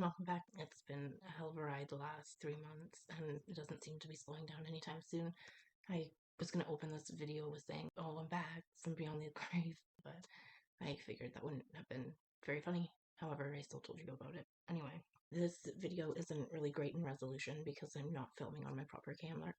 Welcome back. It's been a hell of a ride the last 3 months, and it doesn't seem to be slowing down anytime soon. I was going to open this video with saying, oh, I'm back from beyond the grave, but I figured that wouldn't have been very funny. However, I still told you about it. Anyway, this video isn't really great in resolution because I'm not filming on my proper camera.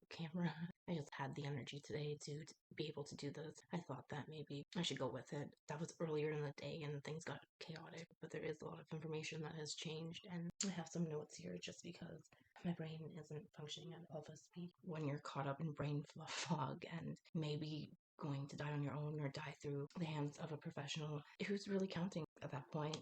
I just had the energy today to be able to do this. I thought that maybe I should go with it. That was earlier in the day and things got chaotic, but there is a lot of information that has changed, and I have some notes here just because my brain isn't functioning at alpha speed. When you're caught up in brain fog and maybe going to die on your own or die through the hands of a professional, who's really counting at that point?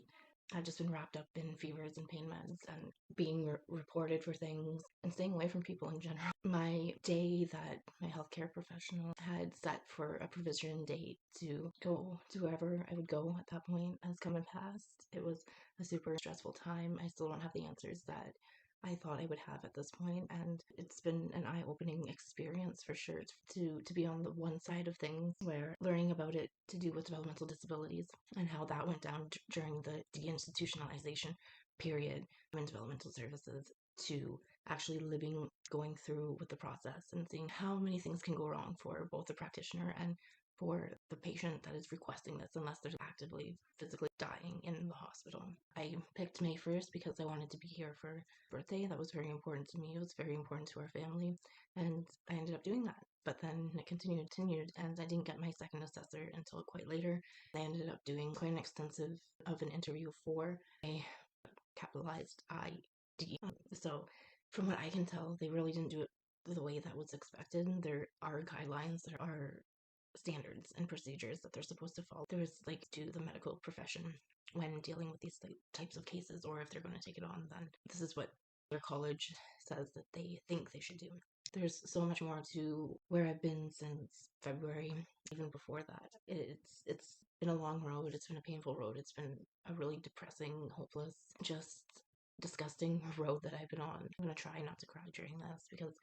I've just been wrapped up in fevers and pain meds and being reported for things and staying away from people in general. My day that my healthcare professional had set for a provision date to go to wherever I would go at that point has come and passed. It was a super stressful time. I still don't have the answers that I thought I would have at this point, and it's been an eye-opening experience for sure to be on the one side of things where learning about it to do with developmental disabilities and how that went down during the deinstitutionalization period in developmental services, to actually going through with the process and seeing how many things can go wrong for both the practitioner and for the patient that is requesting this, unless they're actively physically dying in the hospital. I picked May 1st because I wanted to be here for birthday. That was very important to me. It was very important to our family, and I ended up doing that. But then it continued, and I didn't get my second assessor until quite later. I ended up doing quite an extensive of an interview for a capitalized ID. So from what I can tell, they really didn't do it the way that was expected. There are guidelines, there are standards and procedures that they're supposed to follow. There's to the medical profession when dealing with these types of cases, or if they're going to take it on, then this is what their college says that they think they should do. There's so much more to where I've been since February, even before that. It's been a long road. It's been a painful road. It's been a really depressing, hopeless, just disgusting road that I've been on. I'm going to try not to cry during this because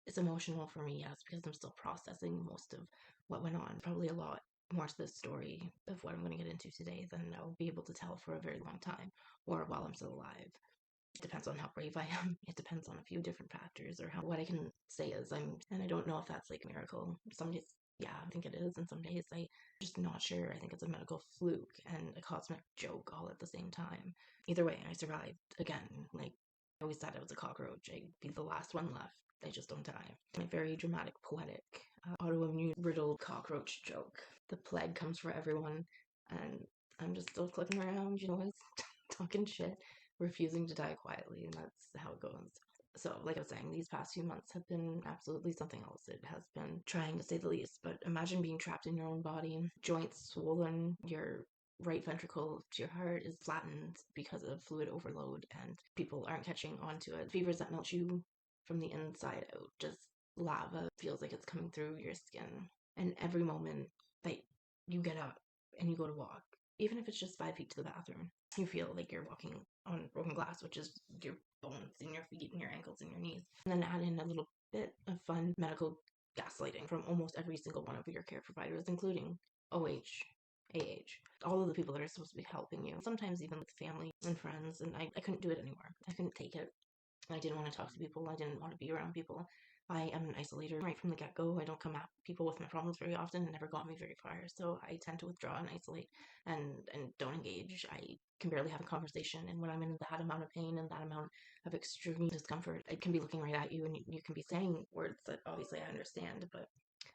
it's emotional for me, yes, because I'm still processing most of what went on. Probably a lot more to this story of what I'm going to get into today than I'll be able to tell for a very long time, or while I'm still alive. It depends on how brave I am. It depends on a few different factors, or what I can say is and I don't know if that's a miracle. Some days, yeah, I think it is, and some days I'm just not sure. I think it's a medical fluke and a cosmic joke all at the same time. Either way, I survived again. I always said I was a cockroach. I'd be the last one left. I just don't die. A very dramatic, poetic, autoimmune riddled cockroach joke. The plague comes for everyone, and I'm just still clicking around, talking shit, refusing to die quietly, and that's how it goes. So, like I was saying, these past few months have been absolutely something else. It has been trying, to say the least, but imagine being trapped in your own body, joints swollen, your right ventricle to your heart is flattened because of fluid overload, and people aren't catching on to it. Fevers that melt you from the inside out, just lava feels like it's coming through your skin. And every moment that you get up and you go to walk, even if it's just 5 feet to the bathroom, you feel like you're walking on broken glass, which is your bones in your feet and your ankles and your knees. And then add in a little bit of fun medical gaslighting from almost every single one of your care providers, including OH, AH, all of the people that are supposed to be helping you, sometimes even with family and friends. And I couldn't do it anymore. I couldn't take it. I didn't want to talk to people. I didn't want to be around people. I am an isolator right from the get-go. I don't come at people with my problems very often. It never got me very far. So I tend to withdraw and isolate and don't engage. I can barely have a conversation. And when I'm in that amount of pain and that amount of extreme discomfort, I can be looking right at you and you can be saying words that obviously I understand, but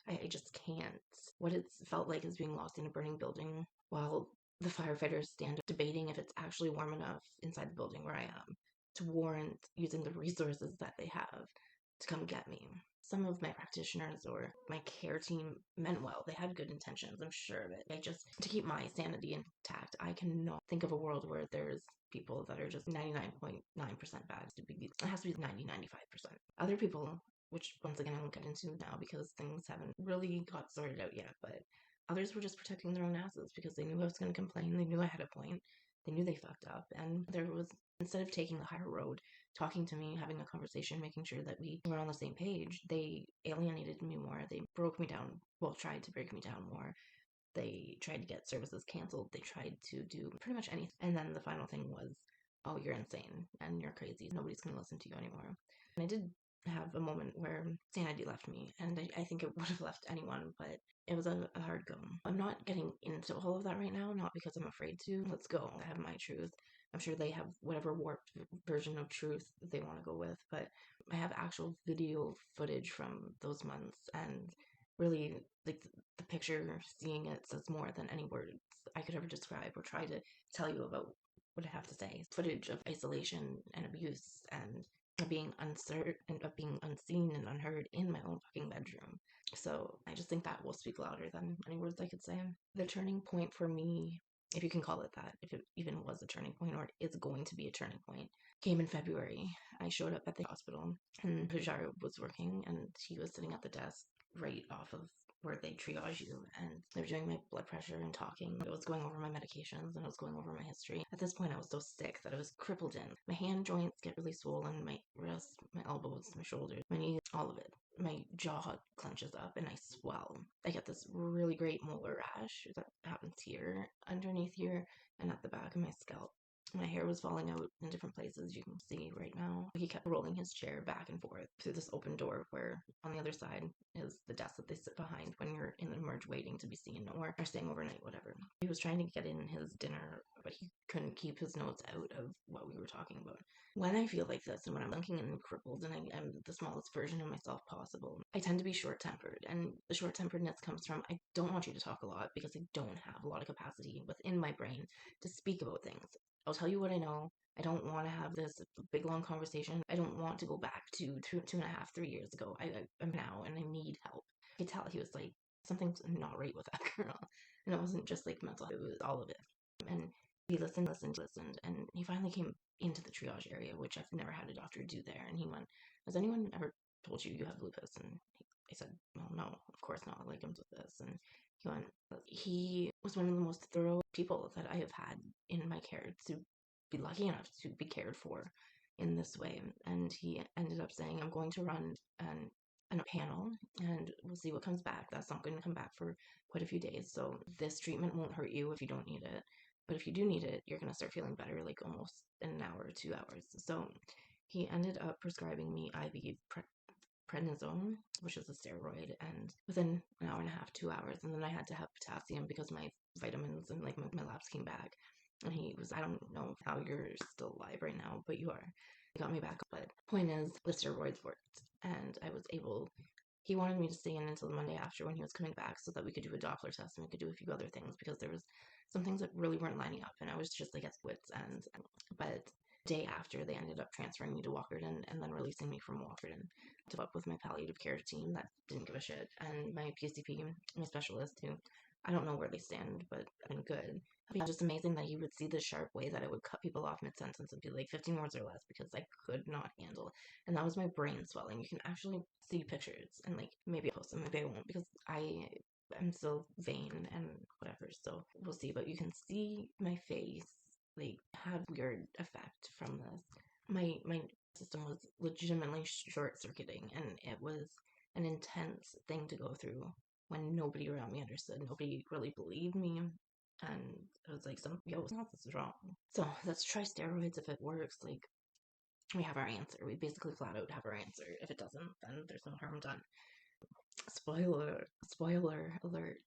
I just can't. What it's felt like is being lost in a burning building while the firefighters stand debating if it's actually warm enough inside the building where I am to warrant using the resources that they have to come get me. Some of my practitioners or my care team meant well. They had good intentions, I'm sure of it. To keep my sanity intact, I cannot think of a world where there's people that are just 99.9% bad. It has to be 90-95%. Other people, which once again I won't get into now because things haven't really got sorted out yet, but others were just protecting their own asses because they knew I was going to complain. They knew I had a point. They knew they fucked up, and there was, instead of taking the higher road, talking to me, having a conversation, making sure that we were on the same page, they alienated me more. They broke me down, tried to break me down more. They tried to get services canceled. They tried to do pretty much anything. And then the final thing was oh, you're insane and you're crazy. Nobody's going to listen to you anymore. And I did have a moment where sanity left me, and I think it would have left anyone, but it was a hard go. I'm not getting into all of that right now, not because I'm afraid to. Let's go. I have my truth. I'm sure they have whatever warped version of truth that they want to go with, but I have actual video footage from those months, and really, like, the picture, seeing it says more than any words I could ever describe or try to tell you about what I have to say. Footage of isolation and abuse and of being uncertain and of being unseen and unheard in my own fucking bedroom. So I just think that will speak louder than any words I could say. The turning point for me, if you can call it that, if it even was a turning point or it is going to be a turning point, came in February. I showed up at the hospital and Hajar was working and he was sitting at the desk right off of where they triage you, and they were doing my blood pressure and talking. I was going over my medications and I was going over my history. At this point, I was so sick that I was crippled in. My hand joints get really swollen, my wrists, my elbows, my shoulders, my knees, all of it. My jaw clenches up and I swell. I get this really great molar rash that happens here, underneath here, and at the back of my scalp. My hair was falling out in different places, you can see right now. He kept rolling his chair back and forth through this open door where on the other side is the desk that they sit behind when you're in the merge waiting to be seen or are staying overnight, whatever. He was trying to get in his dinner, but he couldn't keep his notes out of what we were talking about. When I feel like this and when I'm lunking and crippled and I'm the smallest version of myself possible, I tend to be short-tempered, and the short-temperedness comes from I don't want you to talk a lot because I don't have a lot of capacity within my brain to speak about things. I'll tell you what I know. I don't want to have this big long conversation. I don't want to go back to 2.5, 3 years ago. I'm now and I need help. I could tell he was like, something's not right with that girl. And it wasn't just like mental, it was all of it. And he listened, and he finally came into the triage area, which I've never had a doctor do there. And he went, has anyone ever told you you have lupus? And I said, well, no, of course not. Like, I'm with this. And he went, he was one of the most thorough people that I have had in my care to be lucky enough to be cared for in this way. And he ended up saying, I'm going to run a panel and we'll see what comes back. That's not going to come back for quite a few days. So this treatment won't hurt you if you don't need it. But if you do need it, you're going to start feeling better like almost in an hour or 2 hours. So he ended up prescribing me IV prednisone, which is a steroid, and within an hour and a half, 2 hours. And then I had to have potassium because my vitamins and like my labs came back. And he was, I don't know how you're still alive right now, but you are. He got me back. But point is, the steroids worked. And I was able, he wanted me to stay in until the Monday after when he was coming back so that we could do a Doppler test and we could do a few other things because there was some things that really weren't lining up and I was just like at wit's end. But day after, they ended up transferring me to Walkerton and then releasing me from Walkerton to up with my palliative care team that didn't give a shit, and my PCP, my specialist, who I don't know where they stand, but I mean, good. It's just amazing that he would see the sharp way that I would cut people off mid-sentence and be like 15 words or less because I could not handle. And that was my brain swelling. You can actually see pictures, and like maybe I'll post them, maybe I won't, because I'm still vain and whatever, so we'll see. But you can see my face like have weird effect from this. My system was legitimately short-circuiting, and it was an intense thing to go through when nobody around me understood. Nobody really believed me, and it was like, this is wrong. So let's try steroids. If it works, like, we have our answer. We basically flat out have our answer. If it doesn't, then there's no harm done. Spoiler alert,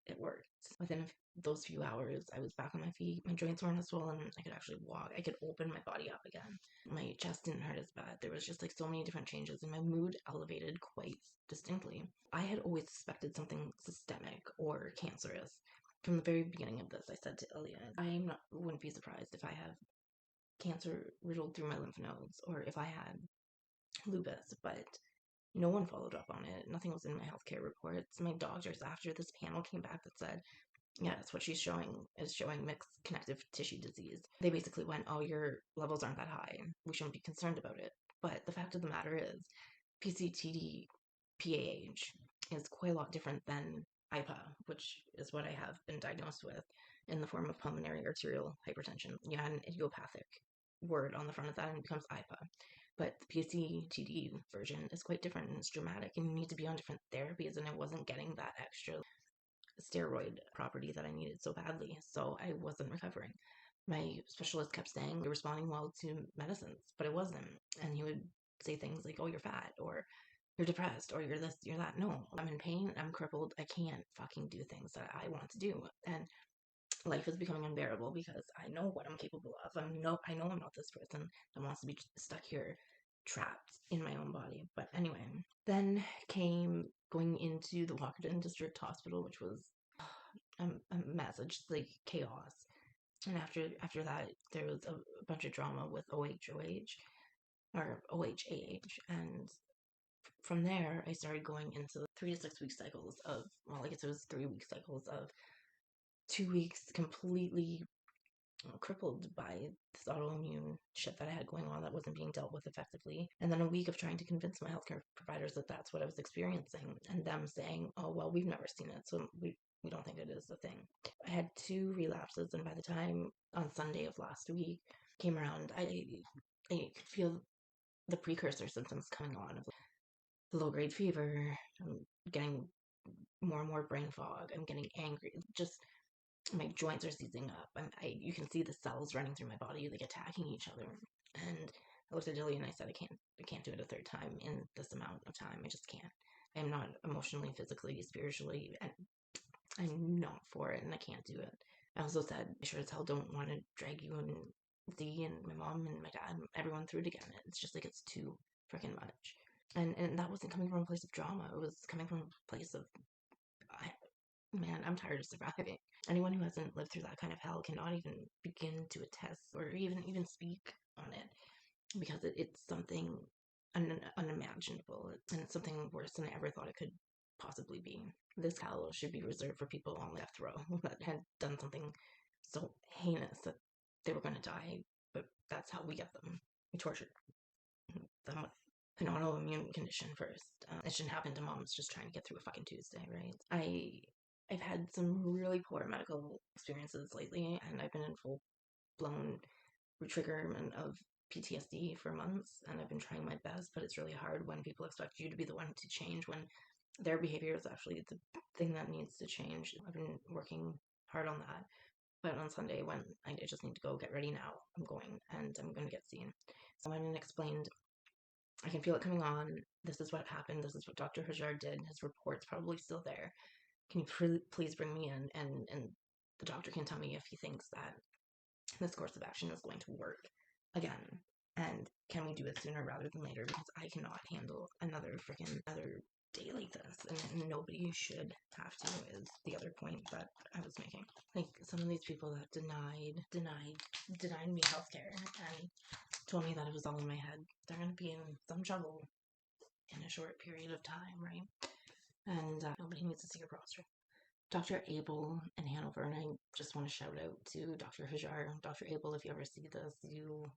it worked. Within those few hours, I was back on my feet. My joints weren't as swollen. I could actually walk. I could open my body up again. My chest didn't hurt as bad. There was just like so many different changes, and my mood elevated quite distinctly. I had always suspected something systemic or cancerous. From the very beginning of this, I said to Ilya, wouldn't be surprised if I have cancer riddled through my lymph nodes or if I had lupus, but no one followed up on it. Nothing was in my healthcare reports. My doctors, after this panel came back that said, yes, what she's showing is showing mixed connective tissue disease. They basically went, oh, your levels aren't that high. We shouldn't be concerned about it. But the fact of the matter is, PCTD PAH is quite a lot different than IPA, which is what I have been diagnosed with in the form of pulmonary arterial hypertension. You had an idiopathic word on the front of that and it becomes IPA. But the PCTD version is quite different and it's dramatic and you need to be on different therapies, and I wasn't getting that extra steroid property that I needed so badly, so I wasn't recovering. my specialist kept saying you're responding well to medicines, but it wasn't. And he would say things like, oh, you're fat, or you're depressed, or you're this, you're that. No, I'm in pain, I'm crippled, I can't fucking do things that I want to do. And life is becoming unbearable because I know what I'm capable of. I know I'm not this person that wants to be stuck here, trapped in my own body. But anyway, then came going into the Walkerton District Hospital, which was a message, like chaos. And after that, there was a bunch of drama with OHOH or OHAH, and from there, I started going into 3 to 6 week cycles of, well, I guess it was 3 week cycles of 2 weeks completely crippled by this autoimmune shit that I had going on that wasn't being dealt with effectively. And then a week of trying to convince my healthcare providers that that's what I was experiencing, and them saying, oh, well, we've never seen it, so we don't think it is a thing. I had 2 relapses, and by the time on Sunday of last week came around, I could feel the precursor symptoms coming on of low grade fever. I'm getting more and more brain fog. I'm getting angry. Just my joints are seizing up. You can see the cells running through my body, like attacking each other. And I looked at Dilly and I said, I can't do it a third time in this amount of time. I just can't. I'm not emotionally, physically, spiritually, and I'm not for it, and I can't do it. I also said, I sure as hell don't want to drag you and Dee and my mom and my dad and everyone through it again. It's just like it's too freaking much. And that wasn't coming from a place of drama. It was coming from a place of, man, I'm tired of surviving. Anyone who hasn't lived through that kind of hell cannot even begin to attest or even speak on it, because it's something unimaginable, and it's something worse than I ever thought it could possibly be. This hell should be reserved for people on death row that had done something so heinous that they were going to die, but that's how we get them. We torture them with an autoimmune condition first. It shouldn't happen to moms just trying to get through a fucking Tuesday, right? I've had some really poor medical experiences lately, and I've been in full blown retriggerment of PTSD for months, and I've been trying my best, but it's really hard when people expect you to be the one to change when their behavior is actually the thing that needs to change. I've been working hard on that. But on Sunday, when I just need to go get ready now, I'm going, and I'm going to get seen. So I went and explained, I can feel it coming on. This is what happened. This is what Dr. Hajar did. His report's probably still there. Can you please bring me in? And the doctor can tell me if he thinks that this course of action is going to work again. And can we do it sooner rather than later? Because I cannot handle another day like this, and nobody should have to, is the other point that I was making. Like, some of these people that denied me healthcare and told me that it was all in my head, they're going to be in some trouble in a short period of time, right? And nobody needs to see your prostrate. Dr. Abel in Hanover, and I just want to shout out to Dr. Hajar. Dr. Abel, if you ever see this, you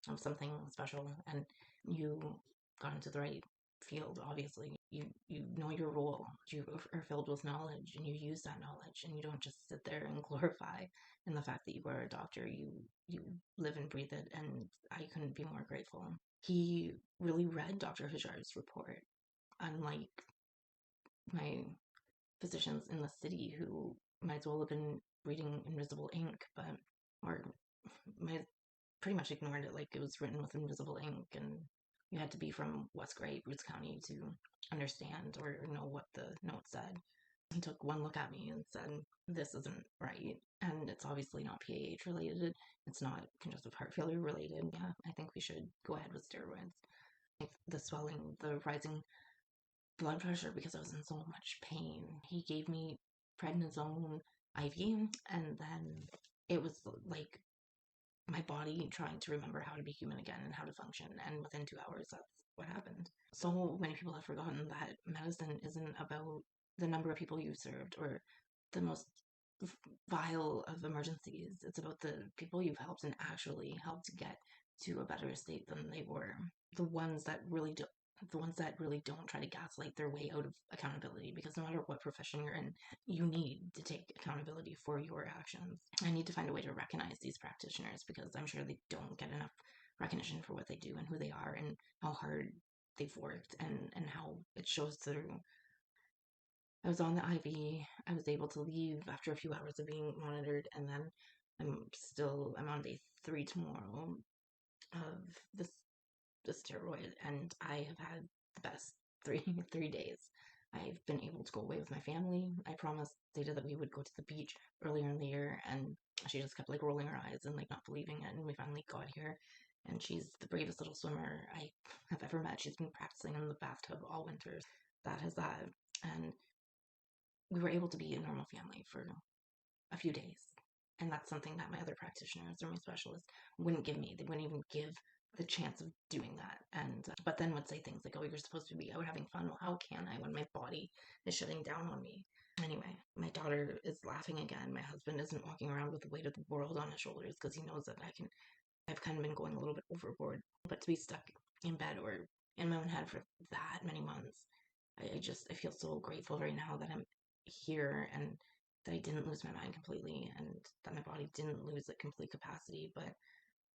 have something special, and you got into the right field, obviously. You know your role. You are filled with knowledge, and you use that knowledge, and you don't just sit there and glorify in the fact that you are a doctor. You live and breathe it, and I couldn't be more grateful. He really read Dr. Hajar's report, unlike my physicians in the city who might as well have been reading invisible ink, or pretty much ignored it like it was written with invisible ink, and you had to be from West Gray, Bruce County, to understand or know what the note said. He took one look at me and said, this isn't right, and it's obviously not PAH related, it's not congestive heart failure related. Yeah, I think we should go ahead with steroids. Like the swelling, the rising blood pressure, because I was in so much pain. He gave me prednisone IV, and then it was like my body trying to remember how to be human again and how to function, and within 2 hours, that's what happened. So many people have forgotten that medicine isn't about the number of people you've served or the most vile of emergencies. It's about the people you've helped and actually helped get to a better state than they were. The ones that really don't try to gaslight their way out of accountability, because no matter what profession you're in, you need to take accountability for your actions. I need to find a way to recognize these practitioners, because I'm sure they don't get enough recognition for what they do and who they are and how hard they've worked, and how it shows through. I was on the IV. I was able to leave after a few hours of being monitored, and then I'm on day 3 tomorrow of the steroid, and I have had the best three days. I've been able to go away with my family. I promised Zeta that we would go to the beach earlier in the year, and she just kept like rolling her eyes and like not believing it. And we finally got here, and she's the bravest little swimmer I have ever met. She's been practicing in the bathtub all winter. That has that, and we were able to be a normal family for a few days. And that's something that my other practitioners or my specialists wouldn't give me. They wouldn't even give the chance of doing that. And but then would say things like, "Oh, you're supposed to be out having fun." Well, how can I when my body is shutting down on me? Anyway, my daughter is laughing again. My husband isn't walking around with the weight of the world on his shoulders because he knows that I've kind of been going a little bit overboard. But to be stuck in bed or in my own head for that many months, I feel so grateful right now that I'm here and that I didn't lose my mind completely and that my body didn't lose its complete capacity. But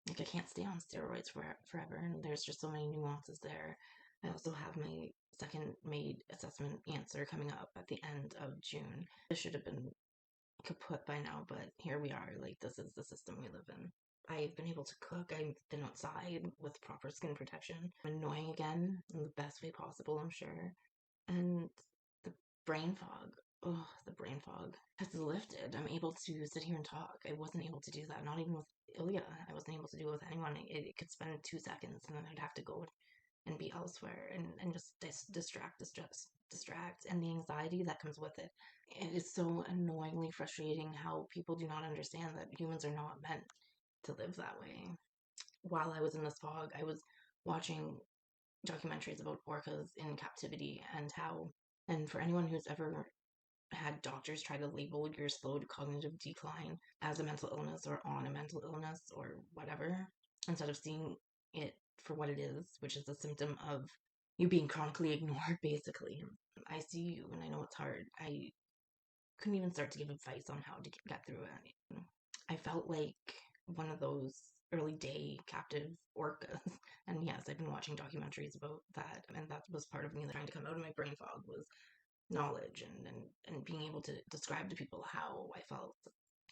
like I can't stay on steroids forever, and there's just so many nuances there. I also have my second MAID assessment answer coming up at the end of June. This should have been kaput by now, but here we are. Like, this is the system we live in. I've been able to cook. I've been outside with proper skin protection. I'm annoying again in the best way possible, I'm sure. And the brain fog. Oh, the brain fog has lifted. I'm able to sit here and talk. I wasn't able to do that, not even with Ilya. I wasn't able to do it with anyone. It could spend 2 seconds and then I'd have to go and be elsewhere and just distract. And the anxiety that comes with it. It is so annoyingly frustrating how people do not understand that humans are not meant to live that way. While I was in this fog, I was watching documentaries about orcas in captivity and for anyone who's ever had doctors try to label your slowed cognitive decline as a mental illness or on a mental illness or whatever, instead of seeing it for what it is, which is a symptom of you being chronically ignored, basically. I see you and I know it's hard. I couldn't even start to give advice on how to get through it. I felt like one of those early day captive orcas. And yes, I've been watching documentaries about that, and that was part of me trying to come out of my brain fog was knowledge and being able to describe to people how I felt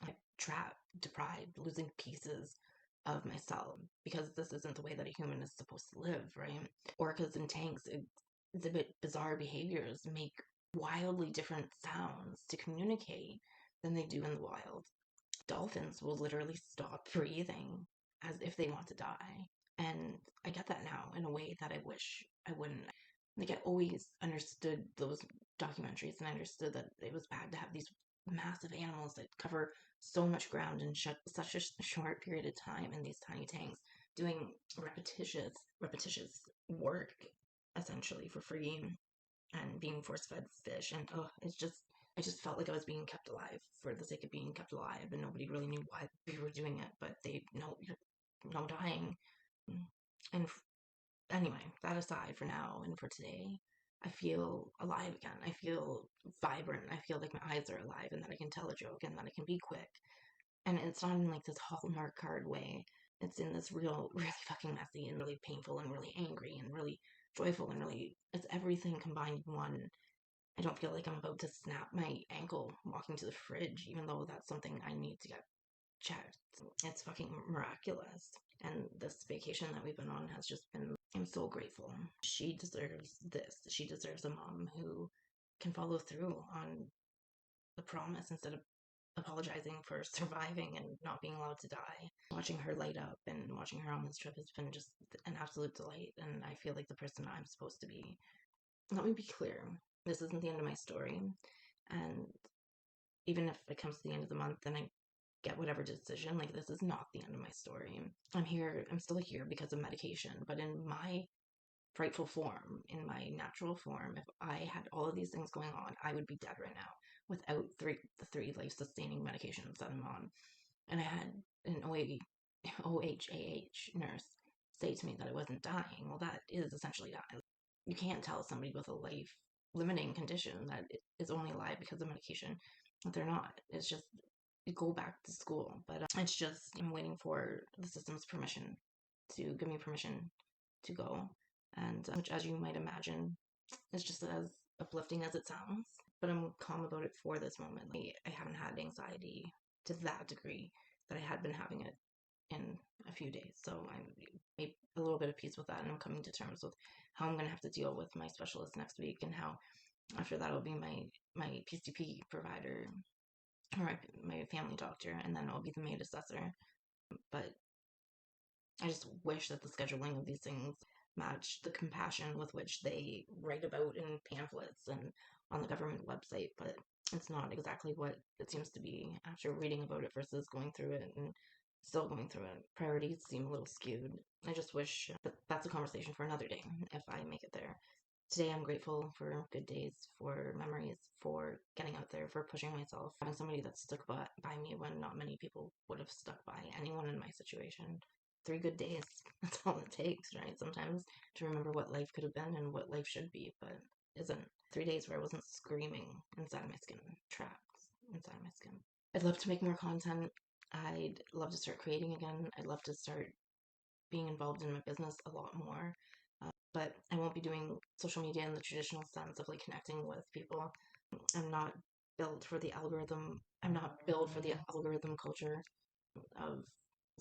like trapped, deprived, losing pieces of myself because this isn't the way that a human is supposed to live, right? Orcas and tanks exhibit bizarre behaviors, make wildly different sounds to communicate than they do in the wild. Dolphins will literally stop breathing as if they want to die. And I get that now in a way that I wish I wouldn't. Like, I always understood those documentaries and I understood that it was bad to have these massive animals that cover so much ground in such a short period of time in these tiny tanks doing repetitious work essentially for free and being force fed fish. And I just felt like I was being kept alive for the sake of being kept alive, and nobody really knew why we were doing it, but they know you're no dying. And anyway, that aside for now and for today, I feel alive again. I feel vibrant. I feel like my eyes are alive and that I can tell a joke and that I can be quick. And it's not in like this Hallmark card way. It's in this really fucking messy and really painful and really angry and really joyful and really, it's everything combined in one. I don't feel like I'm about to snap my ankle walking to the fridge, even though that's something I need to get checked. It's fucking miraculous. And this vacation that we've been on has just been, I'm so grateful. She deserves this. She deserves a mom who can follow through on the promise instead of apologizing for surviving and not being allowed to die. Watching her light up and watching her on this trip has been just an absolute delight, and I feel like the person I'm supposed to be. Let me be clear, this isn't the end of my story, and even if it comes to the end of the month and I get whatever decision, like, this is not the end of my story. I'm still here because of medication, but in my frightful form, in my natural form, if I had all of these things going on, I would be dead right now without the three life-sustaining medications that I'm on. And I had an OHAH nurse say to me that I wasn't dying. Well, that is essentially dying. You can't tell somebody with a life-limiting condition that is only alive because of medication that they're not. It's just, you go back to school. But it's just, I'm waiting for the system's permission to give me permission to go. And which, as you might imagine, is just as uplifting as it sounds. But I'm calm about it for this moment. Like, I haven't had anxiety to that degree that I had been having it in a few days. So I made a little bit of peace with that, and I'm coming to terms with how I'm going to have to deal with my specialist next week, and how after that will be my PCP provider, or my family doctor, and then I'll be the maid assessor. But I just wish that the scheduling of these things matched the compassion with which they write about in pamphlets and on the government website, but it's not exactly what it seems to be after reading about it versus going through it and still going through it. Priorities seem a little skewed. I just wish, but that's a conversation for another day if I make it there. Today I'm grateful for good days, for memories, for getting out there, for pushing myself, having somebody that stuck by me when not many people would have stuck by anyone in my situation. 3 good days, that's all it takes, right? Sometimes to remember what life could have been and what life should be, but isn't. 3 days where I wasn't screaming inside my skin, trapped inside my skin. I'd love to make more content. I'd love to start creating again. I'd love to start being involved in my business a lot more. But I won't be doing social media in the traditional sense of like connecting with people. I'm not built for the algorithm. I'm not built for the algorithm culture of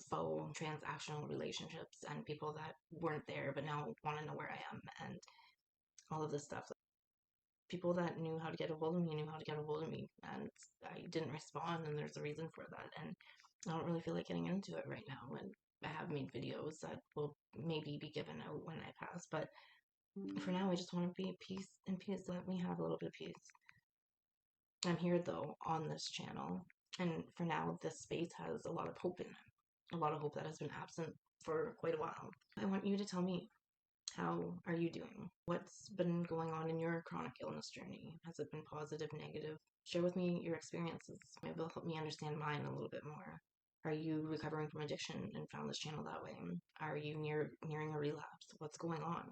faux transactional relationships and people that weren't there but now want to know where I am and all of this stuff. People that knew how to get a hold of me knew how to get a hold of me, and I didn't respond, and there's a reason for that. And I don't really feel like getting into it right now. And I have made videos that will maybe be given out when I pass, but for now, I just want to be at peace and peace. Let me have a little bit of peace. I'm here though on this channel, and for now, this space has a lot of hope in it. A lot of hope that has been absent for quite a while. I want you to tell me, how are you doing? What's been going on in your chronic illness journey? Has it been positive, negative? Share with me your experiences. Maybe it'll help me understand mine a little bit more. Are you recovering from addiction and found this channel that way? Are you nearing a relapse? What's going on?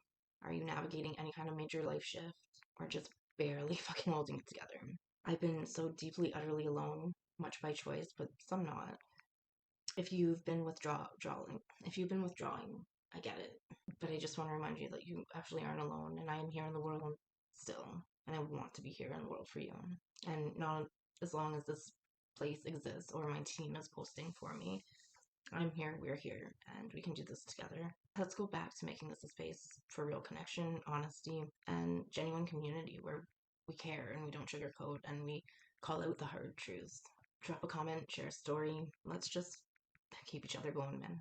Are you navigating any kind of major life shift, or just barely fucking holding it together? I've been so deeply, utterly alone, much by choice, but some not. If you've been withdrawing, I get it. But I just want to remind you that you actually aren't alone, and I am here in the world still, and I want to be here in the world for you. And not as long as this place exists or my team is posting for me, I'm here, we're here, and we can do this together. Let's go back to making this a space for real connection, honesty, and genuine community where we care and we don't sugarcoat and we call out the hard truths. Drop a comment, share a story. Let's just keep each other going, man.